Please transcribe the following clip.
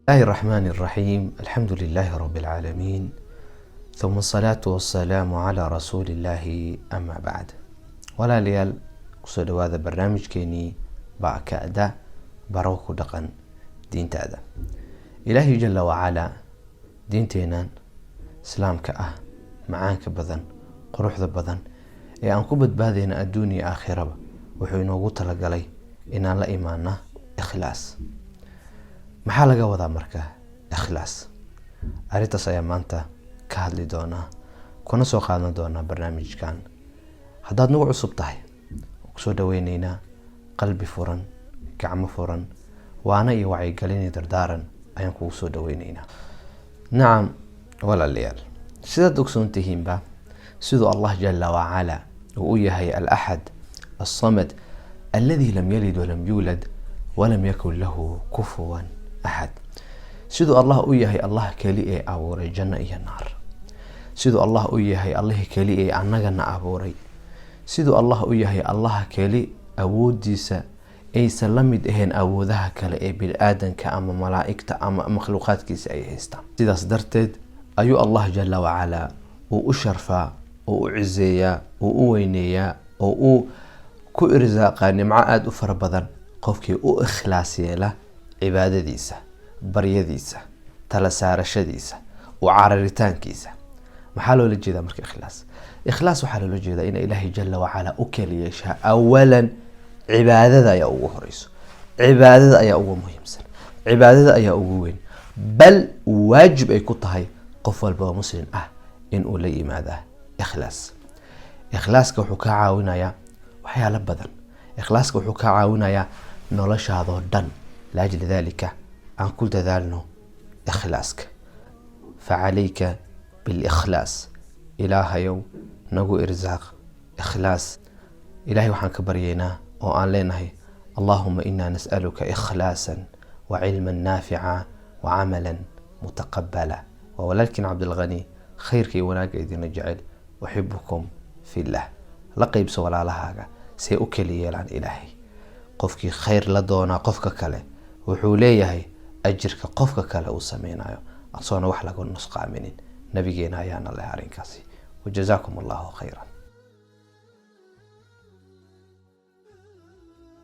الله الرحمن الرحيم. الحمد لله رب العالمين، ثم الصلاة والسلام على رسول الله. أما بعد، ولا ليال قصد هذا برنامج كيني باكادا بروكو دقن دين تادا إلهي جل وعلا دين تينان سلام كأه معانك بدن قروح ذا بدن أنكو بدبادين الدنيا آخرة وحين وقوت لقلي إن لا إيماننا إخلاص. maxaa laga wadaa marka ikhlaas? arintaas ayaa maanta ka hadli doona kuna soo qaadan doona barnaamijkan. haddaad nagu cusub tahay soo dhaweyneynaa qalbi furan, gacmo furan, waana iyo wacyigelin dardaaran ayaan kugu soo dhaweyneynaa. nacam walaalayaal, sidaad ogsoon tihiinba sidoo Allah jalla wa ala uu yahay al-ahad as-samad alladhi lam yalid wa lam yulad wa lam yakul lahu kufuwan أحد. سيدو الله أويهي الله كلي أبوري جنة إيا نار. سيدو الله أويهي الله كلي عنقنا أبوري. سيدو الله أويهي الله كلي أوديسا أي سلمد إهن أودها كلي بالآدم كأما ملائكة أما مخلوقات كيس أي هستا. سيدا صدرتد أيو الله جل وعلا وأشرفا وأعزيا وأوينيا وكإرزاقا نمعاد أفربضا قفكي وإخلاصي له cibaadadiisa, baryadiisa, tala saarashadiisa, وعاررitaankiisa. maxaa loo jeedaa marka ikhlaas? ikhlaas waxaa loo jeedaa in Ilaahay jalla wa ala u kaliyeesha awalan cibaadada ayaa ugu horeyso, cibaadada ayaa ugu muhiimsan, cibaadada ayaa ugu weyn, bal waajib ay ku tahay qof walba oo muslim ah in uu la yimaado ikhlaas. ikhlaaska wuxuu ka caawinayaa waxyaalo badan. ikhlaaska wuxuu ka caawinayaa noloshaada oo dhan. لأجل ذلك أن كل ذلك إخلاصك، فعليك بالإخلاص. إله يوم نقو إرزاق إخلاص. إلهي وحن كبرينا وآن لنهي اللهم إنا نسألك إخلاصا وعلما نافعا وعملا متقبلا. ولكن عبد الغني خيرك وناك إذن نجعل أحبكم في الله. لقيب سوال على هذا سيؤكلي عن إلهي qofkii khayr la doona qofka kale wuxuu leeyahay ajirka qofka kale uu sameeyo asoona wax laga nusqaaminin. nabigeena ayaana la arinkaasi. wajazaakum Allahu khayran.